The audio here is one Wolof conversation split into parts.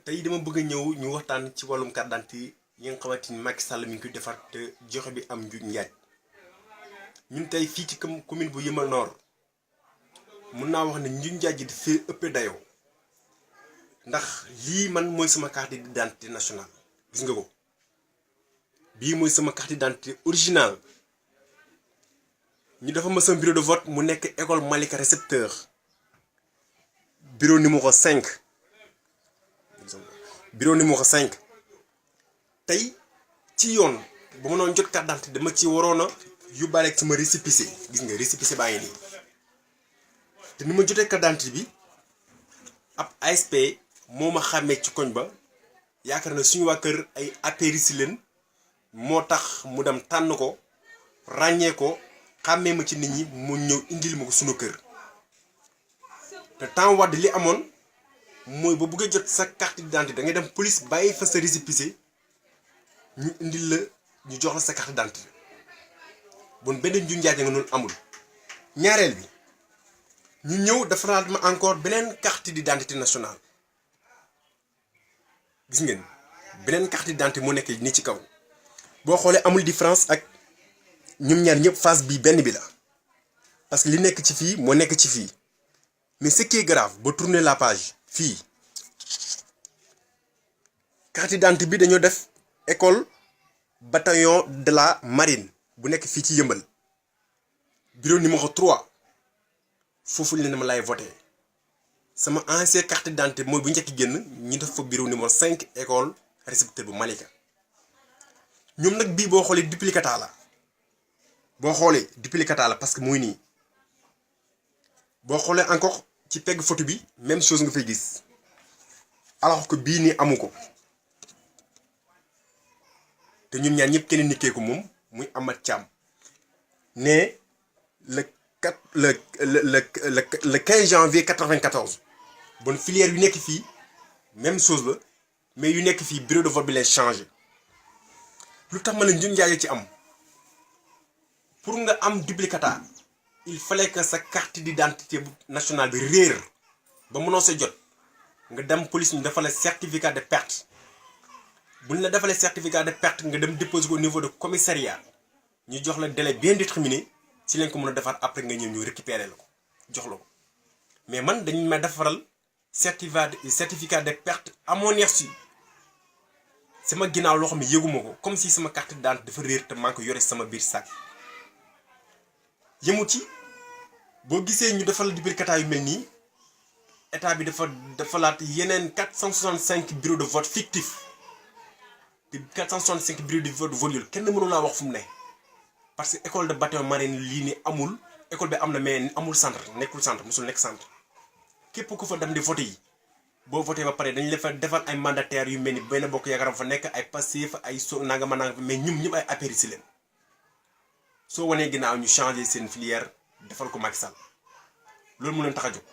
tey dama bëgg a ñëw ñu waxtaan ci wàllum carte d'identité yi nga xamante ni Macky Sall mi ngi koy defar te joxe bi am njuuj njaaj ñun tey fii ci commune bu Yeumbeul Nord mun naa wax ne njuuj njaaj ji dafay ëpp dayoo ndax lii man mooy sama carte d'identité nationale gis nga ko bii mooy sama carte d'identité originale ñu dafa ma sama bureau de vote mu nekk école Malika récepteur bureau numéro 5 bureau numéro 5 tey ci yoon ba ma doon jot carte d'identité dama ci waroon a yóbbaale ak sama récépissé gis nga récépissé baa ngi nii te ni ma jotee carte d'identité bi ab ASP moo ma xàmmee ci koñ ba yaakaar na suñu waa kër ay apéristes leen moo tax mu dem tànn ko ràññee ko xàmmee ma ci nit ñi mu ñëw indil ma ko suñu kër te temps Wade li amoon mooy ba bëgg a jot sa carte d'identité da ngay dem police bàyyi fa sa récépissé ñu indil la ñu jox la sa carte d'identité bon benn nju njaaje nga noonu amul ñaareel bi ñu ñëw defaraat ma encore beneen carte d'identité nationale gis ngeen beneen carte d'identité moo nekk ni ci kaw boo xoolee amul différence ak ñoom ñaar ñëpp face bi benn bi la parce que li nekk ci fii moo nekk ci fii mais ce qui est grave ba tourner la page fii carte d'identité bi dañoo def école bataillon de la marine bu nekk fii ci Yeumbeul bureau numéro 3 foofu leen ma lay voté sama ancien carte d'identité mooy bu njëkk génn ñi def fa bureau numéro 5 école récepteur bu Malika ñoom nag bii boo xoolee duplicata la parce que muy nii boo xoolee encore ci pegg photo bi même chose nga fay gis alors que bii nii amu ko te ñun ñaar ñëpp kenn nikkee ko moom muy Amath Thiam né le 15 janvier 94 bon filière yu nekk fii même chose la mais yu nekk fii bureau de vote bi lay changé lu tax ma la njun njaaye ci am pour nga am duplicata il fallait que sa carte d'identité nationale bi réer ba mënoo sa jot nga dem police ñu defal la certificat de perte bu ñu la defalee certificat de perte nga dem déposer ko au niveau de commissariat ñu jox la délai bien déterminé ci lañ ko mën a defar après nga ñëw ñu récupérer la ko jox la ko mais man dañu ma defaral certificat de perte à mon insu sama ginnaaw loo xam ne yëguma ko comme si sama carte d'identité dafa réer te maa ngi ko yore sama biir sac yëmu ci boo gisee ñu defal duplicata yu mel nii état bi dafa laat yeneen 465 bureaux de vote fictif te 465 bureaux de vote voluel kenn mënu laa wax fu mu ne parce que école de bataillon marine lii ni amul école bi am na mais amul centre nekkul centre mosul nekk centre képp ku fa dem di voté yi boo voté ba pare dañ la fa defal ay mandataires yu mel ni benn bokk yaakaaram fa nekk ay Pastef ay nangama mais ñëpp ay apéristes leen soo wanee ginnaaw ñu changé seen filière defal ko Macky Sall loolu mu leen tax a jóg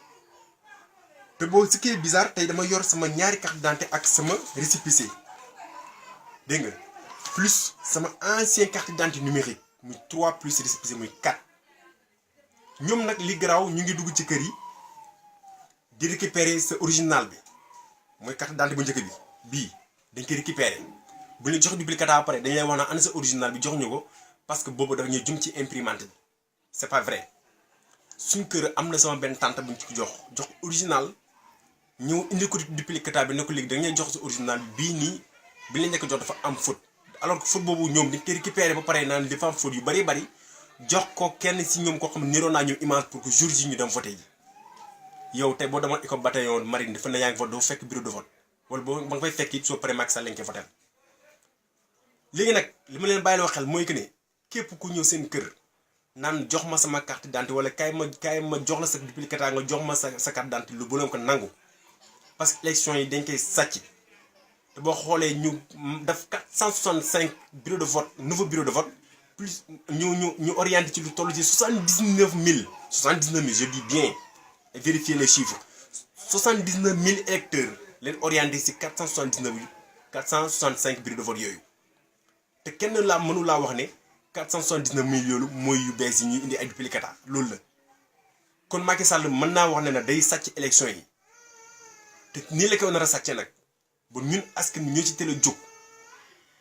te boo ce qui est bizarre tey dama yor sama ñaari carte d'identité ak sama récépissé dégg nga plus sama ancien carte d'identité numérique muy 3 plus récépissé muy 4 ñoom nag li garaaw ñu ngi dugg ci kër yi di récupérer sa original bi mooy carte d'identité bu njëkk bi bii dañ koy récupérer bu ñu jox duplicata ba pare dañ lay wax naa ana sa original bi jox ñu ko parce que boobu dafa ñuy jum ci imprimante bi c'est pas vrai suñ kër am na sama benn tante buñ ci jox original ñëw indi ko duplicata bi ne ko léegi dañuy jox sa original bii nii bi la njëkk jox dafa am faute alors que faute boobu ñoom dañ koy récupérer ba pare naan dafa am faute yu bari jox ko kenn si ñoom koo xam ne niroo naa ñoom image pour que jour yi ñu dem voté yi yow tey boo demoon école bataillon marine dafa ne yaa ngi vote doo fekk bureau de vote wala boo ba nga fay fekk it soo paree Macky Sall lañ koy voté léegi nag li ma leen bàyyiloo xel mooy que ne képp ku ñëw seen kër naan jox ma sama carte d'identité wala kaay ma jox la sa duplicata nga jox ma sa carte d'identité lu bu leen ko nangu parce que élection yi dañ koy sàcc te boo xoolee ñu def 465 bureau de vote nouveau bureau de vote plus ñu orienté ci lu toll ci 79 000 je dis bien et vérifier les chiffres 79 000 électeurs leen orienté ci 465 bureau de vote yooyu te kenn laa mënu laa wax ne 479 000 yoolu mooy yu bees yi ñuy indi ay duplicata loolu la kon Macky Sall mën naa wax ne na day sàcc élection yi te nii la ko nar a sàcce nag ba ñun askan ñoo ci teel a jóg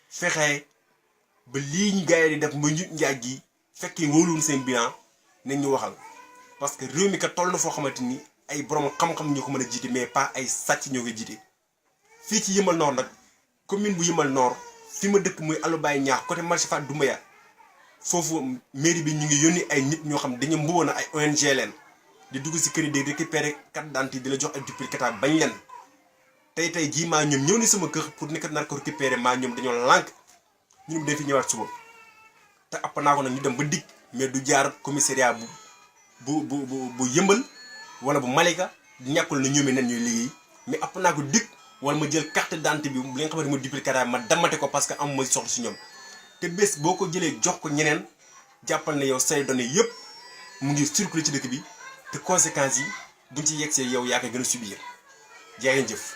fexe ba lii ñu gars yi di def ba ñu njaaj gi fekkee wóoluwul seen bilan nañ ñu waxal parce que réew mi kat toll na foo xamante ni ay borom xam-xam ñoo ko mën a jiite mais pas ay sàcc ñoo koy jiite. fii ci Yeumbeul Nord nag commune bu Yeumbeul Nord fi ma dëkk muy Allo Baye Ñaax côté marché Fatou Doumbouya foofu mairie bi ñu ngi yónni ay nit ñoo xam dañu mbuwoon ay ONG leen di dugg si kër yi di récupérer carte d'identité di la jox ay duplicata bañ leen tey jii maa ñoom ñëw ni sama kër pour ni kat nar ko récupérer maa ñoom dañoo lànk ñun dañ fi ñëwaat suba te app naa ko nag ñu dem ba dig mais du jaar commissariat bu Yeumbeul wala bu Malika ñàkkul na ñoomee nen ñooy liggéey mais app naa ko dig wala ma jël carte d'identité bi li nga xamante ma duplicata ma damate ko parce que am ma soxla si ñoom te bés boo ko jëlee jox ko ñeneen jàppal ne yow say données yëpp mu ngi circuler ci dëkk bi te conséquences yi buñ ci yegsee yow yaa koy gën a subir jaa ngeen jëf